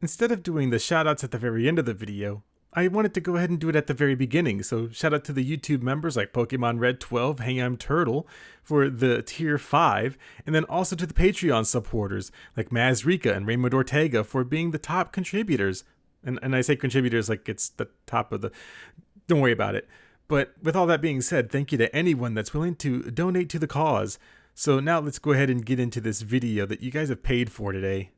Instead of doing the shoutouts at the very end of the video, I wanted to go ahead and do it at the very beginning. So shout out to the YouTube members like Pokemon Red 12, Hey I'm Turtle for the tier 5, and then also to the Patreon supporters like Mazrika and Raymond Ortega for being the top contributors. And I say contributors like it's the top of the... Don't worry about it. But with all that being said, thank you to anyone that's willing to donate to the cause. So now let's go ahead and get into this video that you guys have paid for today.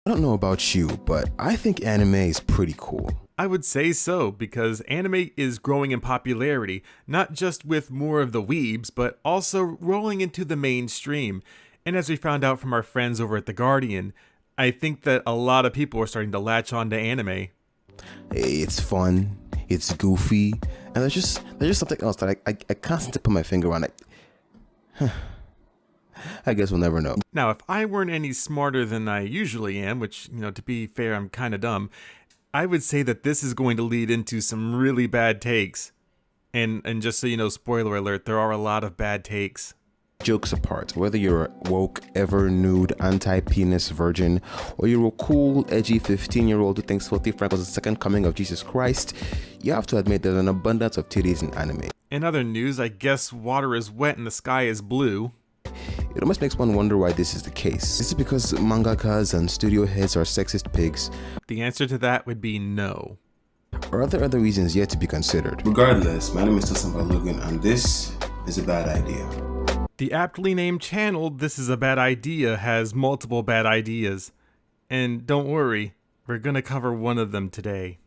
I don't know about you, but I think anime is pretty cool. I would say so, because anime is growing in popularity, not just with more of the weebs, but also rolling into the mainstream. And as we found out from our friends over at The Guardian, I think that a lot of people are starting to latch on to anime. It's fun, it's goofy, and there's just something else that I can't seem to put my finger on it. I guess we'll never know. Now, if I weren't any smarter than I usually am, which, to be fair, I'm kind of dumb, I would say that this is going to lead into some really bad takes. And just so you know, spoiler alert, there are a lot of bad takes. Jokes apart, whether you're a woke, ever nude, anti-penis virgin, or you're a cool, edgy 15-year-old who thinks Filthy Frank was the second coming of Jesus Christ, you have to admit there's an abundance of titties in anime. In other news, I guess water is wet and the sky is blue. It almost makes one wonder why this is the case. Is it because mangakas and studio heads are sexist pigs? The answer to that would be no. Or are there other reasons yet to be considered? Regardless, my name is Tosin Logan, and this is a bad idea. The aptly named channel, This Is a Bad Idea, has multiple bad ideas. And don't worry, we're gonna cover one of them today.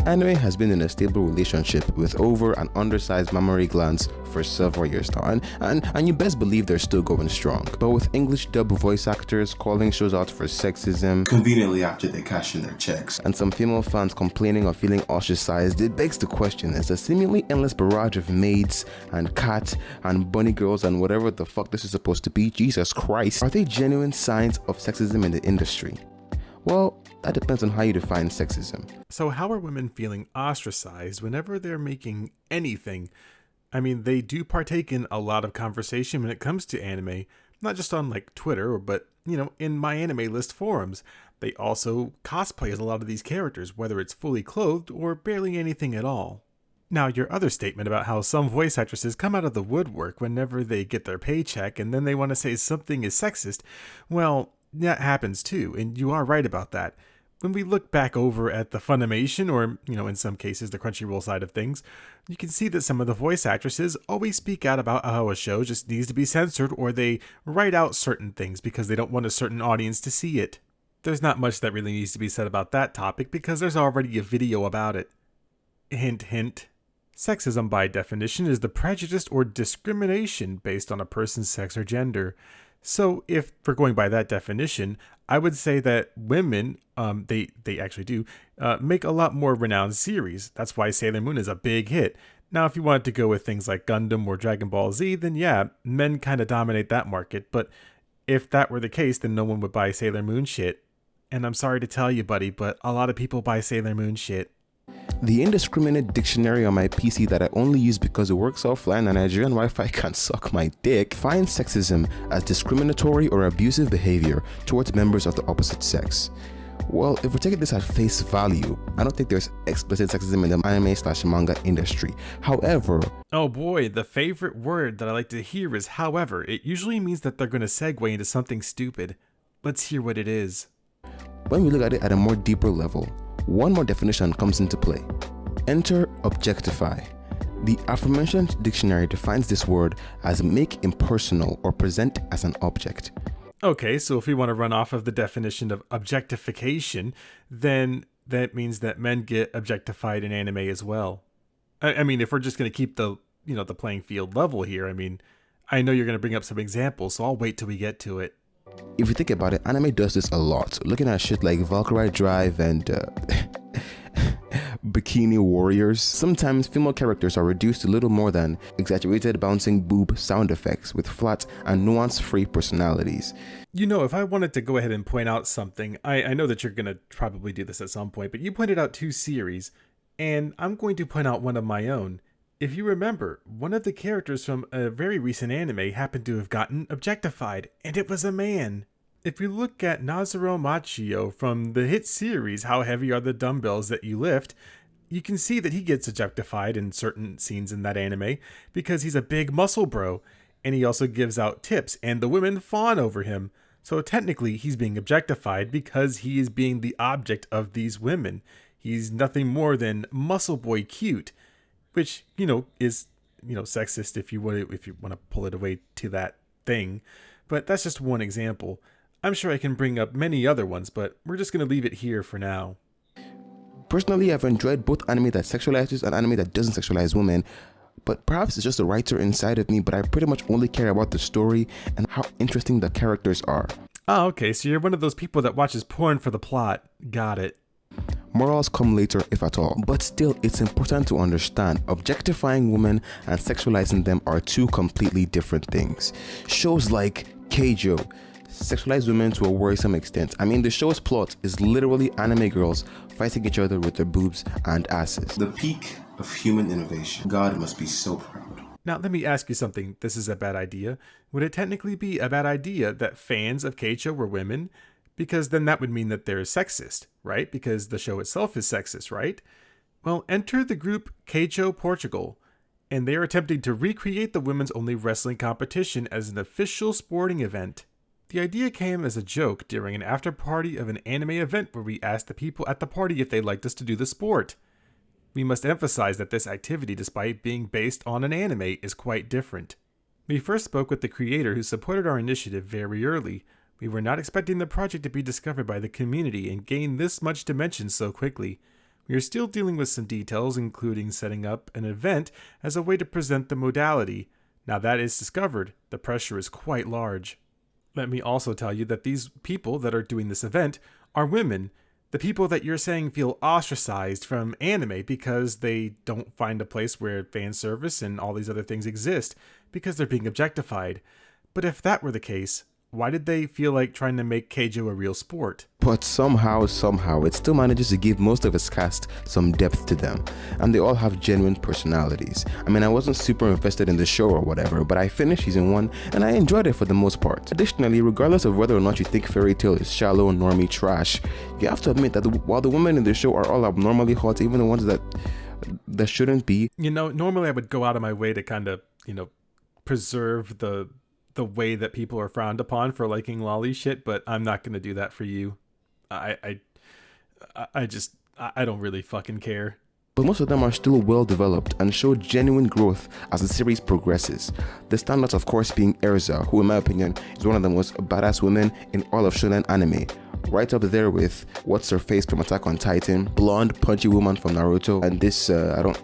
Anime has been in a stable relationship with over and undersized mammary glands for several years now, and you best believe they're still going strong. But with English dub voice actors calling shows out for sexism, Conveniently after they cash in their checks, and some female fans complaining of feeling ostracized, it begs the question, is the seemingly endless barrage of maids and cat and bunny girls and whatever the fuck this is supposed to be, Jesus Christ, are they genuine signs of sexism in the industry? Well, that depends on how you define sexism. So how are women feeling ostracized whenever they're making anything? I mean, they do partake in a lot of conversation when it comes to anime, not just on like Twitter, but in My Anime List forums. They also cosplay as a lot of these characters, whether it's fully clothed or barely anything at all. Now, your other statement about how some voice actresses come out of the woodwork whenever they get their paycheck and then they want to say something is sexist, well, that happens too, and you are right about that. When we look back over at the Funimation, or, in some cases, the Crunchyroll side of things, you can see that some of the voice actresses always speak out about how a show just needs to be censored, or they write out certain things because they don't want a certain audience to see it. There's not much that really needs to be said about that topic because there's already a video about it. Hint, hint. Sexism, by definition, is the prejudice or discrimination based on a person's sex or gender. So if we're going by that definition, I would say that women, they actually do, make a lot more renowned series. That's why Sailor Moon is a big hit. Now, if you wanted to go with things like Gundam or Dragon Ball Z, then yeah, men kind of dominate that market. But if that were the case, then no one would buy Sailor Moon shit. And I'm sorry to tell you, buddy, but a lot of people buy Sailor Moon shit. The indiscriminate dictionary on my PC that I only use because it works offline and Nigerian Wi-Fi can suck my dick finds sexism as discriminatory or abusive behavior towards members of the opposite sex. Well, if we're taking this at face value, I don't think there's explicit sexism in the anime/manga industry. However... Oh boy, the favorite word that I like to hear is however. It usually means that they're going to segue into something stupid. Let's hear what it is. When we look at it at a more deeper level, one more definition comes into play. Enter objectify. The aforementioned dictionary defines this word as make impersonal or present as an object. Okay, so if we want to run off of the definition of objectification, then that means that men get objectified in anime as well. I mean, if we're just going to keep the playing field level here, I mean, I know you're going to bring up some examples, so I'll wait till we get to it. If you think about it, anime does this a lot. Looking at shit like Valkyrie Drive and Bikini Warriors, sometimes female characters are reduced to little more than exaggerated bouncing boob sound effects with flat and nuance-free personalities. If I wanted to go ahead and point out something, I know that you're going to probably do this at some point, but you pointed out 2 series, and I'm going to point out one of my own. If you remember, one of the characters from a very recent anime happened to have gotten objectified, and it was a man. If you look at Nazaro Machio from the hit series How Heavy Are the Dumbbells That You Lift, you can see that he gets objectified in certain scenes in that anime because he's a big muscle bro, and he also gives out tips and the women fawn over him. So technically he's being objectified because he is being the object of these women. He's nothing more than muscle boy cute, which, is, sexist if you want to pull it away to that thing. But that's just one example. I'm sure I can bring up many other ones, but we're just going to leave it here for now. Personally, I've enjoyed both anime that sexualizes and anime that doesn't sexualize women, but perhaps it's just the writer inside of me, but I pretty much only care about the story and how interesting the characters are. Oh, okay, so you're one of those people that watches porn for the plot. Got it. Morals come later, if at all. But still, it's important to understand objectifying women and sexualizing them are two completely different things. Shows like Keijo sexualize women to a worrisome extent. I mean, the show's plot is literally anime girls fighting each other with their boobs and asses. The peak of human innovation. God must be so proud. Now, let me ask you something. This is a bad idea. Would it technically be a bad idea that fans of Keijo were women? Because then that would mean that they're sexist, right? Because the show itself is sexist, right? Well, enter the group Keijo Portugal, and they are attempting to recreate the women's only wrestling competition as an official sporting event. The idea came as a joke during an after party of an anime event where we asked the people at the party if they liked us to do the sport. We must emphasize that this activity, despite being based on an anime, is quite different. We first spoke with the creator who supported our initiative very early. We were not expecting the project to be discovered by the community and gain this much dimension so quickly. We are still dealing with some details, including setting up an event as a way to present the modality. Now that is discovered, the pressure is quite large. Let me also tell you that these people that are doing this event are women. The people that you're saying feel ostracized from anime because they don't find a place where fan service and all these other things exist because they're being objectified. But if that were the case, why did they feel like trying to make Keijo a real sport? But somehow, it still manages to give most of its cast some depth to them, and they all have genuine personalities. I mean, I wasn't super invested in the show or whatever, but I finished season 1 and I enjoyed it for the most part. Additionally, regardless of whether or not you think Fairy Tail is shallow, normie trash, you have to admit that while the women in the show are all abnormally hot, even the ones that shouldn't be. Normally I would go out of my way to kind of, preserve the way that people are frowned upon for liking lolly shit, but I'm not going to do that for you. I don't really fucking care. But most of them are still well developed and show genuine growth as the series progresses. The standout, of course, being Erza, who in my opinion is one of the most badass women in all of shonen anime. Right up there with What's Her Face from Attack on Titan, blonde punchy woman from Naruto, and this I don't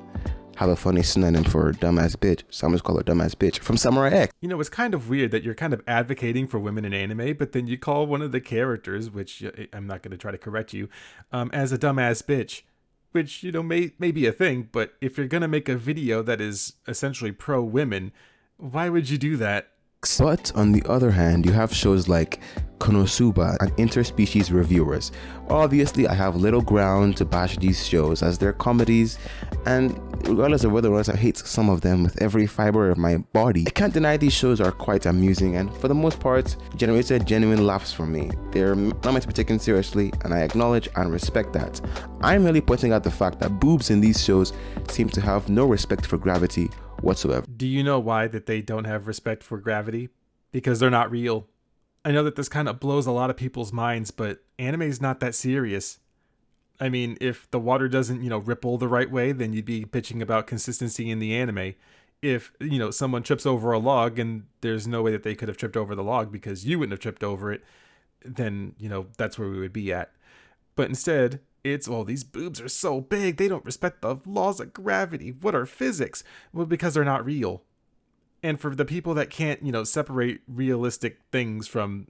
have a funny synonym for dumbass bitch, so I'm just call her dumbass bitch from Samurai X. It's kind of weird that you're kind of advocating for women in anime, but then you call one of the characters, which I'm not going to try to correct you, as a dumbass bitch, which, may be a thing, but if you're going to make a video that is essentially pro-women, why would you do that? But on the other hand, you have shows like Konosuba and Interspecies Reviewers. Obviously, I have little ground to bash these shows as they're comedies, and regardless of whether or not I hate some of them with every fiber of my body, I can't deny these shows are quite amusing and for the most part generated genuine laughs from me. They're not meant to be taken seriously, and I acknowledge and respect that. I'm really pointing out the fact that boobs in these shows seem to have no respect for gravity whatsoever. Do you know why that they don't have respect for gravity? Because they're not real. I know that this kind of blows a lot of people's minds, but anime is not that serious. I mean, if the water doesn't, ripple the right way, then you'd be bitching about consistency in the anime. If, someone trips over a log and there's no way that they could have tripped over the log because you wouldn't have tripped over it, then, that's where we would be at. But instead, it's, these boobs are so big, they don't respect the laws of gravity. What are physics? Well, because they're not real. And for the people that can't, separate realistic things from,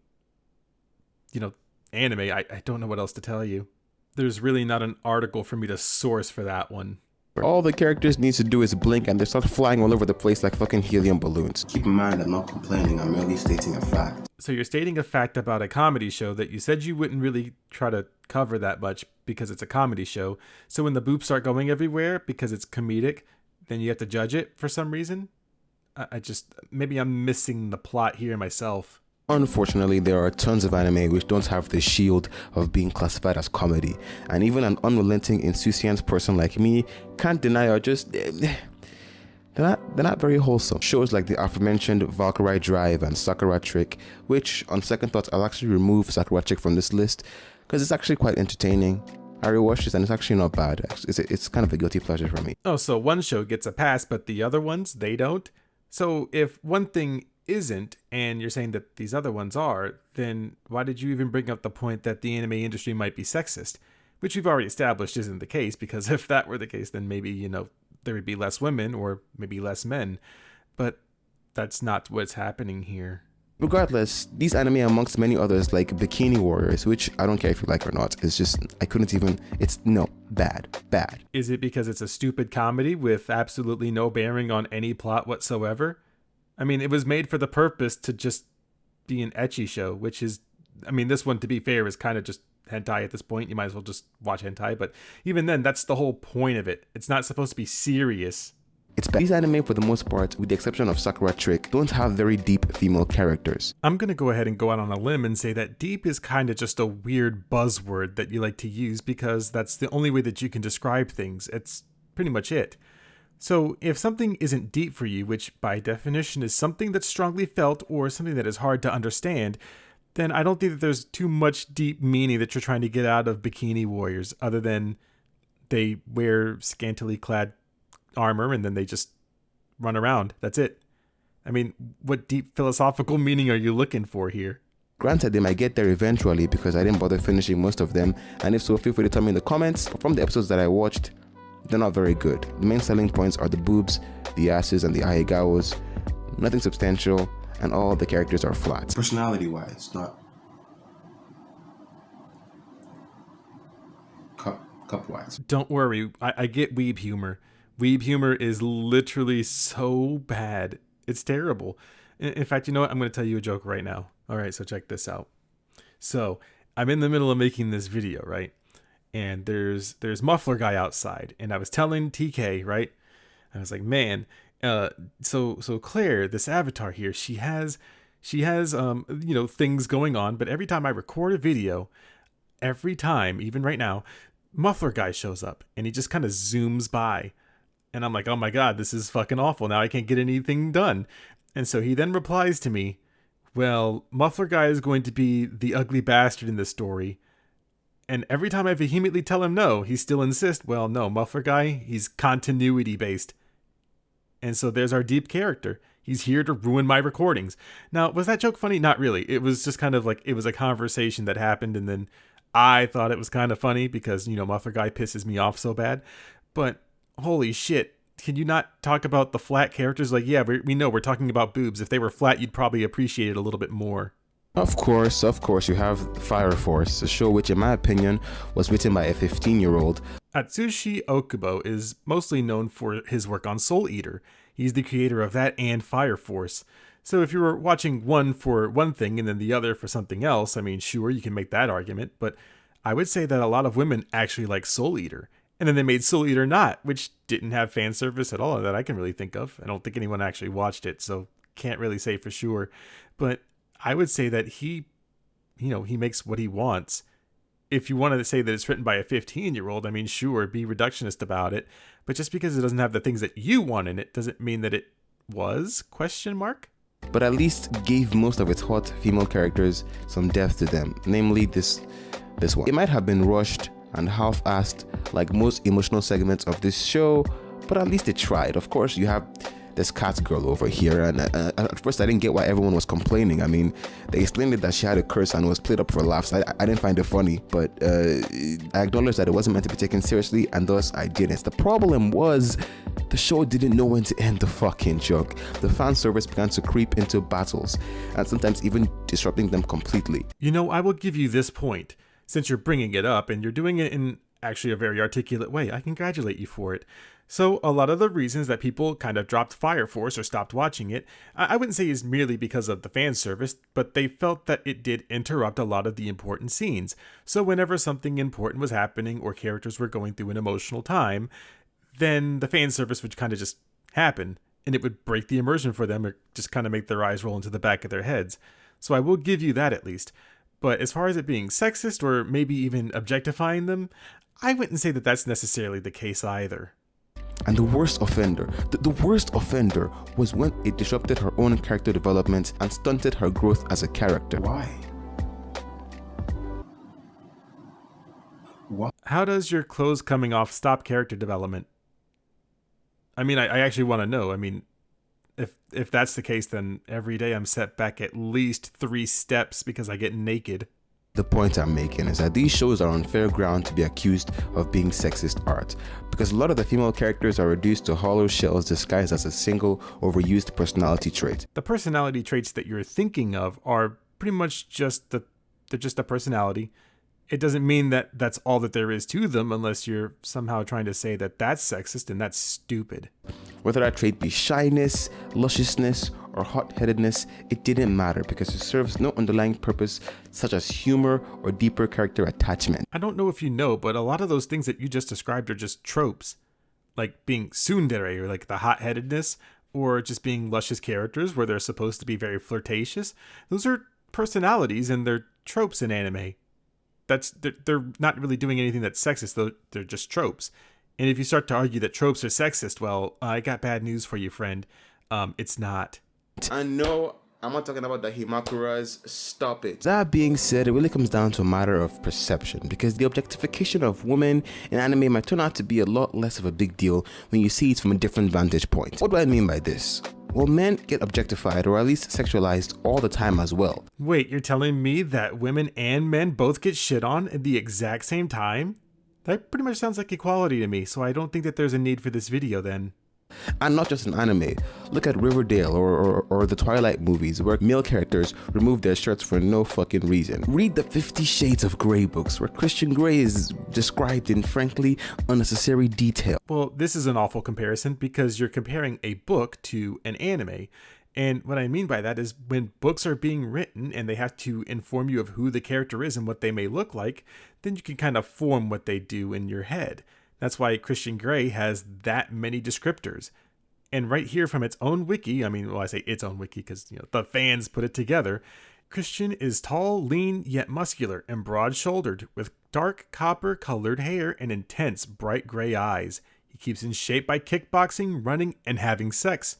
anime, I don't know what else to tell you. There's really not an article for me to source for that one. All the characters need to do is blink and they start flying all over the place like fucking helium balloons. Keep in mind, I'm not complaining, I'm merely stating a fact. So you're stating a fact about a comedy show that you said you wouldn't really try to cover that much because it's a comedy show. So when the boobs start going everywhere because it's comedic, then you have to judge it for some reason? Maybe I'm missing the plot here myself. Unfortunately, there are tons of anime which don't have the shield of being classified as comedy, and even an unrelenting, insouciant person like me can't deny or just they're not very wholesome. Shows like the aforementioned Valkyrie Drive and Sakura Trick, which on second thought I'll actually remove Sakura Trick from this list because it's actually quite entertaining. I rewatched it and it's actually not bad. It's kind of a guilty pleasure for me. Oh, so one show gets a pass, but the other ones, they don't? So if one thing isn't, and you're saying that these other ones are, then why did you even bring up the point that the anime industry might be sexist? Which we've already established isn't the case, because if that were the case, then maybe, there would be less women or maybe less men. But that's not what's happening here. Regardless, these anime amongst many others like Bikini Warriors, which I don't care if you like or not, it's just, bad. Is it because it's a stupid comedy with absolutely no bearing on any plot whatsoever? I mean, it was made for the purpose to just be an ecchi show, which is, this one, to be fair, is kind of just hentai at this point. You might as well just watch hentai, but even then, that's the whole point of it. It's not supposed to be serious. It's bad. These anime, for the most part, with the exception of Sakura Trick, don't have very deep female characters. I'm going to go ahead and go out on a limb and say that deep is kind of just a weird buzzword that you like to use because that's the only way that you can describe things. It's pretty much it. So if something isn't deep for you, which by definition is something that's strongly felt or something that is hard to understand, then I don't think that there's too much deep meaning that you're trying to get out of Bikini Warriors, other than they wear scantily clad armor and then they just run around. That's it. What deep philosophical meaning are you looking for here? Granted, they might get there eventually because I didn't bother finishing most of them, and if so, feel free to tell me in the comments. But from the episodes that I watched, they're not very good. The main selling points are the boobs, the asses, and the aigawos. Nothing substantial, and all the characters are flat. Personality-wise, not cup-wise. Don't worry, I get weeb humor. Weeb humor is literally so bad. It's terrible. In fact, you know what? I'm going to tell you a joke right now. All right, so check this out. So I'm in the middle of making this video, right? And there's Muffler Guy outside, and I was telling TK, right? I was like, man, so Claire, this avatar here, she has things going on, but every time I record a video, every time, even right now, Muffler Guy shows up, and he just kind of zooms by. And I'm like, oh my God, this is fucking awful. Now I can't get anything done. And so he then replies to me, well, Muffler Guy is going to be the ugly bastard in this story. And every time I vehemently tell him no, he still insists, well, no, Muffler Guy, he's continuity based. And so there's our deep character. He's here to ruin my recordings. Now, was that joke funny? Not really. It was just kind of like, it was a conversation that happened, and then I thought it was kind of funny because, Muffler Guy pisses me off so bad. But holy shit, can you not talk about the flat characters? Like, yeah, we know we're talking about boobs. If they were flat, you'd probably appreciate it a little bit more. Of course, you have Fire Force, a show which, in my opinion, was written by a 15-year-old. Atsushi Okubo is mostly known for his work on Soul Eater. He's the creator of that and Fire Force. So if you were watching one for one thing and then the other for something else, sure, you can make that argument, but I would say that a lot of women actually like Soul Eater. And then they made Soul Eater Not, which didn't have fan service at all that I can really think of. I don't think anyone actually watched it, so can't really say for sure. But I would say that he makes what he wants. If you wanted to say that it's written by a 15-year-old, sure, be reductionist about it. But just because it doesn't have the things that you want in it doesn't mean that it was, ? But at least gave most of its hot female characters some depth to them, namely this one. It might have been rushed and half-assed like most emotional segments of this show, but at least it tried. Of course, you have this cat girl over here, and at first I didn't get why everyone was complaining. They explained it that she had a curse and was played up for laughs. I didn't find it funny, but I acknowledged that it wasn't meant to be taken seriously, and thus I didn't. The problem was the show didn't know when to end the fucking joke. The fan service began to creep into battles, and sometimes even disrupting them completely. I will give you this point. Since you're bringing it up, and you're doing it in actually a very articulate way, I congratulate you for it. So a lot of the reasons that people kind of dropped Fire Force or stopped watching it, I wouldn't say is merely because of the fan service, but they felt that it did interrupt a lot of the important scenes. So whenever something important was happening or characters were going through an emotional time, then the fan service would kind of just happen, and it would break the immersion for them or just kind of make their eyes roll into the back of their heads. So I will give you that at least. But as far as it being sexist or maybe even objectifying them, I wouldn't say that that's necessarily the case either. And the worst offender, the worst offender was when it disrupted her own character development and stunted her growth as a character. Why? How does your clothes coming off stop character development? I mean, I actually want to know. I mean, if that's the case, then every day I'm set back at least 3 steps because I get naked. The point I'm making is that these shows are on fair ground to be accused of being sexist art, because a lot of the female characters are reduced to hollow shells disguised as a single overused personality trait. The personality traits that you're thinking of are pretty much they're just a personality. It doesn't mean that that's all that there is to them unless you're somehow trying to say that that's sexist, and that's stupid. Whether that trait be shyness, lusciousness, or hot-headedness, it didn't matter because it serves no underlying purpose such as humor or deeper character attachment. I don't know if you know, but a lot of those things that you just described are just tropes. Like being tsundere, or like the hot-headedness, or just being luscious characters where they're supposed to be very flirtatious. Those are personalities and they're tropes in anime. They're not really doing anything that's sexist, though. They're just tropes. And if you start to argue that tropes are sexist, well, I got bad news for you, friend. It's not. And no, I'm not talking about the Himakuras. Stop it. That being said, it really comes down to a matter of perception, because the objectification of women in anime might turn out to be a lot less of a big deal when you see it from a different vantage point. What do I mean by this? Well, men get objectified or at least sexualized all the time as well. Wait, you're telling me that women and men both get shit on at the exact same time? That pretty much sounds like equality to me, so I don't think that there's a need for this video then. And not just in anime. Look at Riverdale or the Twilight movies where male characters remove their shirts for no fucking reason. Read the 50 Shades of Grey books where Christian Grey is described in frankly unnecessary detail. Well, this is an awful comparison because you're comparing a book to an anime. And what I mean by that is when books are being written and they have to inform you of who the character is and what they may look like, then you can kind of form what they do in your head. That's why Christian Grey has that many descriptors. And right here from its own wiki, I say its own wiki because the fans put it together, Christian is tall, lean, yet muscular and broad-shouldered with dark copper-colored hair and intense bright gray eyes. He keeps in shape by kickboxing, running, and having sex.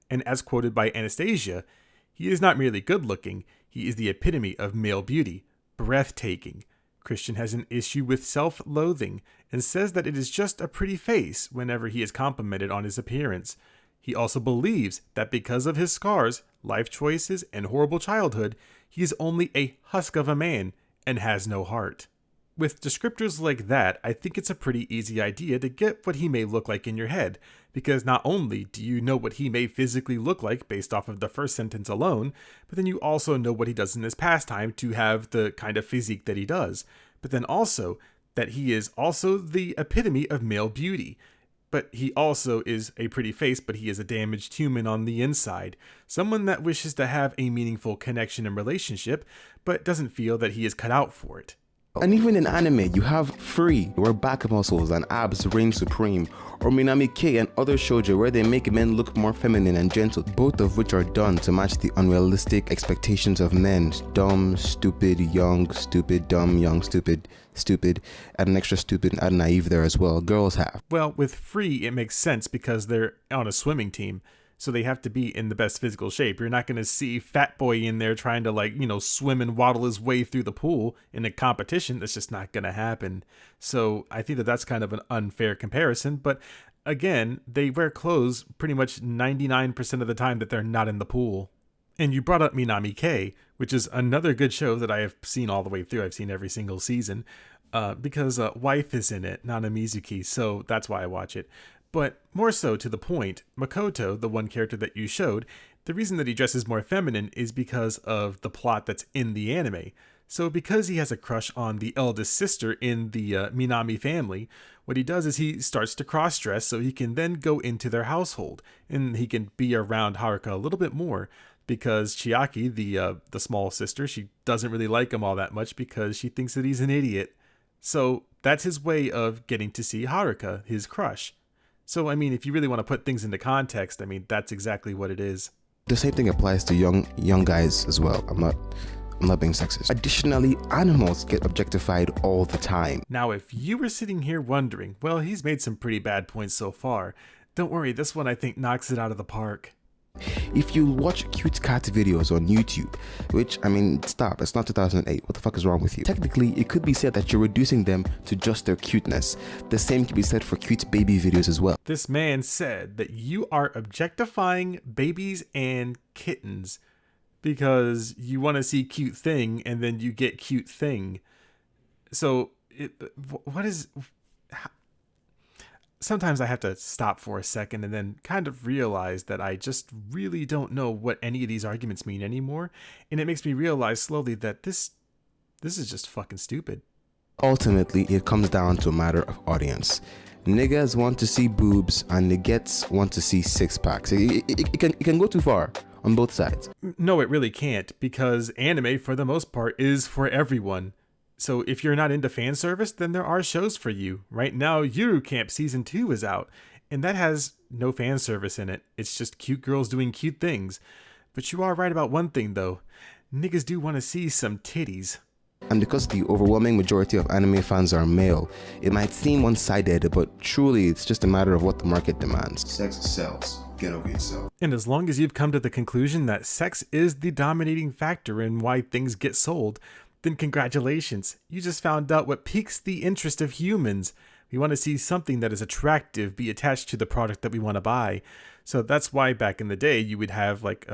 And as quoted by Anastasia, he is not merely good-looking, he is the epitome of male beauty, breathtaking. Christian has an issue with self-loathing and says that it is just a pretty face whenever he is complimented on his appearance. He also believes that because of his scars, life choices, and horrible childhood, he is only a husk of a man and has no heart. With descriptors like that, I think it's a pretty easy idea to get what he may look like in your head, because not only do you know what he may physically look like based off of the first sentence alone, but then you also know what he does in his pastime to have the kind of physique that he does, but then also that he is also the epitome of male beauty. But he also is a pretty face, but he is a damaged human on the inside. Someone that wishes to have a meaningful connection and relationship, but doesn't feel that he is cut out for it. And even in anime, you have Free, where back muscles and abs reign supreme, or Minami K and other shoujo where they make men look more feminine and gentle, both of which are done to match the unrealistic expectations of men. Dumb, stupid, young, stupid, dumb, young, stupid, stupid, and extra stupid and naive there as well. Girls have. Well, with Free, it makes sense because they're on a swimming team. So they have to be in the best physical shape. You're not going to see Fat Boy in there trying to swim and waddle his way through the pool in a competition. That's just not going to happen. So I think that that's kind of an unfair comparison. But again, they wear clothes pretty much 99% of the time that they're not in the pool. And you brought up Minami K, which is another good show that I have seen all the way through. I've seen every single season because Wife is in it, Nana Mizuki. So that's why I watch it. But more so to the point, Makoto, the one character that you showed, the reason that he dresses more feminine is because of the plot that's in the anime. So because he has a crush on the eldest sister in the Minami family, what he does is he starts to cross-dress so he can then go into their household. And he can be around Haruka a little bit more because Chiaki, the small sister, she doesn't really like him all that much because she thinks that he's an idiot. So that's his way of getting to see Haruka, his crush. So, if you really want to put things into context, that's exactly what it is. The same thing applies to young guys as well. I'm not being sexist. Additionally, animals get objectified all the time. Now, if you were sitting here wondering, well, he's made some pretty bad points so far. Don't worry, this one I think knocks it out of the park. If you watch cute cat videos on YouTube, which, I mean, stop, it's not 2008, what the fuck is wrong with you? Technically, it could be said that you're reducing them to just their cuteness. The same can be said for cute baby videos as well. This man said that you are objectifying babies and kittens because you want to see cute thing and then you get cute thing. So, what is... Sometimes I have to stop for a second and then kind of realize that I just really don't know what any of these arguments mean anymore. And it makes me realize slowly that this is just fucking stupid. Ultimately, it comes down to a matter of audience. Niggas want to see boobs and niggas want to see six packs. It can go too far on both sides. No, it really can't, because anime, for the most part, is for everyone. So if you're not into fan service, then there are shows for you. Right now, Yuru Camp Season 2 is out, and that has no fan service in it. It's just cute girls doing cute things. But you are right about one thing, though. Niggas do want to see some titties. And because the overwhelming majority of anime fans are male, it might seem one-sided, but truly it's just a matter of what the market demands. Sex sells. Get over yourself. And as long as you've come to the conclusion that sex is the dominating factor in why things get sold, then congratulations, you just found out what piques the interest of humans. We want to see something that is attractive be attached to the product that we want to buy. So that's why back in the day you would have like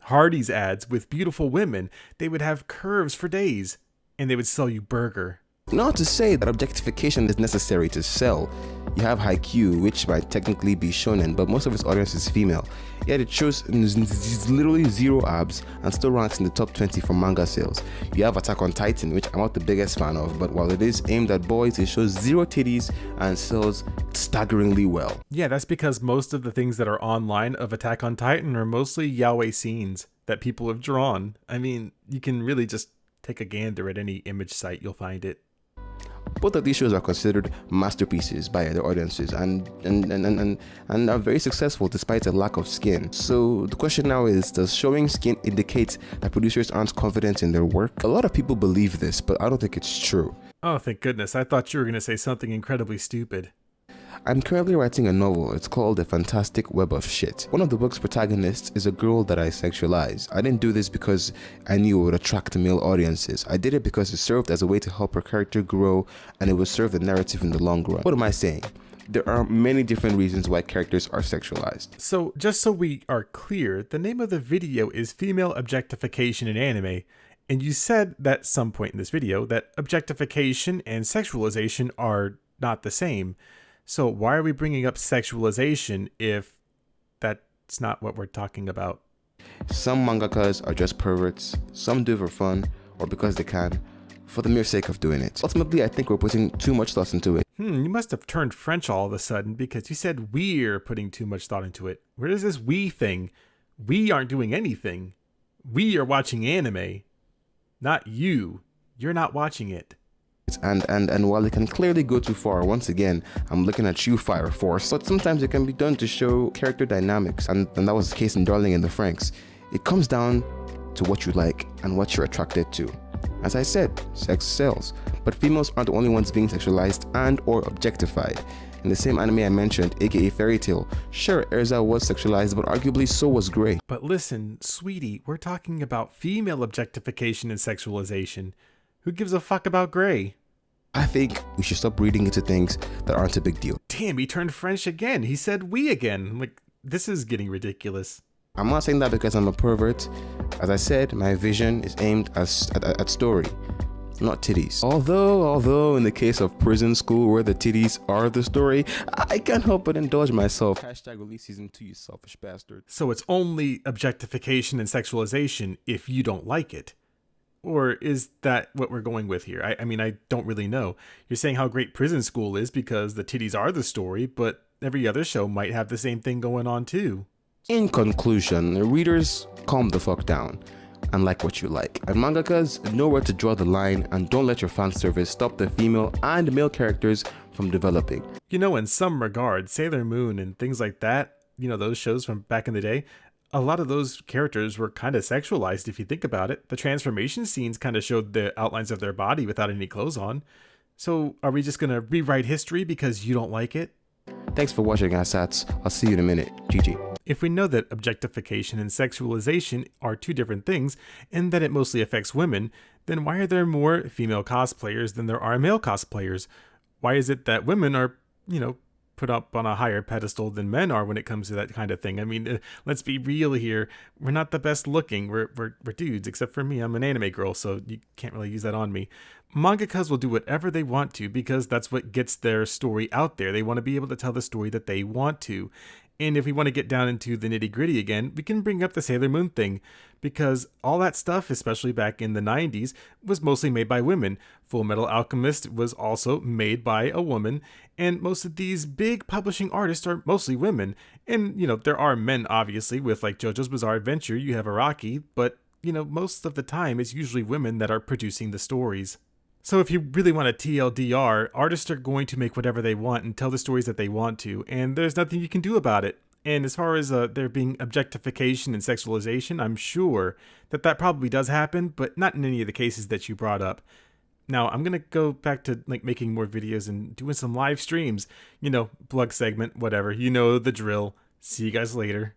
Hardee's ads with beautiful women. They would have curves for days, and they would sell you burger. Not to say that objectification is necessary to sell. You have Haikyuu, which might technically be shonen, but most of its audience is female. Yet it shows literally zero abs and still ranks in the top 20 for manga sales. You have Attack on Titan, which I'm not the biggest fan of, but while it is aimed at boys, it shows zero titties and sells staggeringly well. Yeah, that's because most of the things that are online of Attack on Titan are mostly yaoi scenes that people have drawn. I mean, you can really just take a gander at any image site, you'll find it. Both of these shows are considered masterpieces by their audiences and are very successful despite a lack of skin. So the question now is, does showing skin indicate that producers aren't confident in their work? A lot of people believe this, but I don't think it's true. Oh, thank goodness. I thought you were going to say something incredibly stupid. I'm currently writing a novel. It's called A Fantastic Web of Shit. One of the book's protagonists is a girl that I sexualize. I didn't do this because I knew it would attract male audiences. I did it because it served as a way to help her character grow, and it would serve the narrative in the long run. What am I saying? There are many different reasons why characters are sexualized. So, just so we are clear, the name of the video is Female Objectification in Anime, and you said that at some point in this video that objectification and sexualization are not the same. So why are we bringing up sexualization if that's not what we're talking about? Some mangakas are just perverts, some do it for fun, or because they can, for the mere sake of doing it. Ultimately, I think we're putting too much thought into it. You must have turned French all of a sudden because you said we're putting too much thought into it. Where is this we thing? We aren't doing anything. We are watching anime. Not you. You're not watching it. And while it can clearly go too far, once again, I'm looking at you, Fire Force, but sometimes it can be done to show character dynamics, and that was the case in Darling in the Franxx. It comes down to what you like and what you're attracted to. As I said, sex sells, but females aren't the only ones being sexualized and or objectified. In the same anime I mentioned, aka Fairy Tail, sure, Erza was sexualized, but arguably so was Grey. But listen, sweetie, we're talking about female objectification and sexualization. Who gives a fuck about Grey? I think we should stop reading into things that aren't a big deal. Damn, he turned French again. He said we again. I'm like, this is getting ridiculous. I'm not saying that because I'm a pervert. As I said, my vision is aimed at story, not titties. Although in the case of Prison School, where the titties are the story, I can't help but indulge myself. Hashtag release season 2, you selfish bastard. So it's only objectification and sexualization if you don't like it. Or is that what we're going with here? I mean, I don't really know. You're saying how great Prison School is because the titties are the story, but every other show might have the same thing going on too. In conclusion, readers, calm the fuck down and like what you like. And mangakas, know where to draw the line and don't let your fan service stop the female and male characters from developing. You know, in some regard, Sailor Moon and things like that, you know, those shows from back in the day, a lot of those characters were kind of sexualized if you think about it. The transformation scenes kind of showed the outlines of their body without any clothes on. So are we just going to rewrite history because you don't like it? Thanks for watching, Assats. I'll see you in a minute. GG. If we know that objectification and sexualization are two different things and that it mostly affects women, then why are there more female cosplayers than there are male cosplayers? Why is it that women are, put up on a higher pedestal than men are when it comes to that kind of thing? I mean, let's be real here. We're not the best looking. We're dudes, except for me. I'm an anime girl, so you can't really use that on me. Mangakas will do whatever they want to because that's what gets their story out there. They want to be able to tell the story that they want to. And if we want to get down into the nitty gritty again, we can bring up the Sailor Moon thing, because all that stuff, especially back in the 90s, was mostly made by women. Full Metal Alchemist was also made by a woman, and most of these big publishing artists are mostly women. And, there are men, obviously, with like JoJo's Bizarre Adventure, you have Araki, but, most of the time it's usually women that are producing the stories. So if you really want a TLDR, artists are going to make whatever they want and tell the stories that they want to, and there's nothing you can do about it. And as far as there being objectification and sexualization, I'm sure that probably does happen, but not in any of the cases that you brought up. Now, I'm going to go back to making more videos and doing some live streams, blog segment, whatever. You know the drill. See you guys later.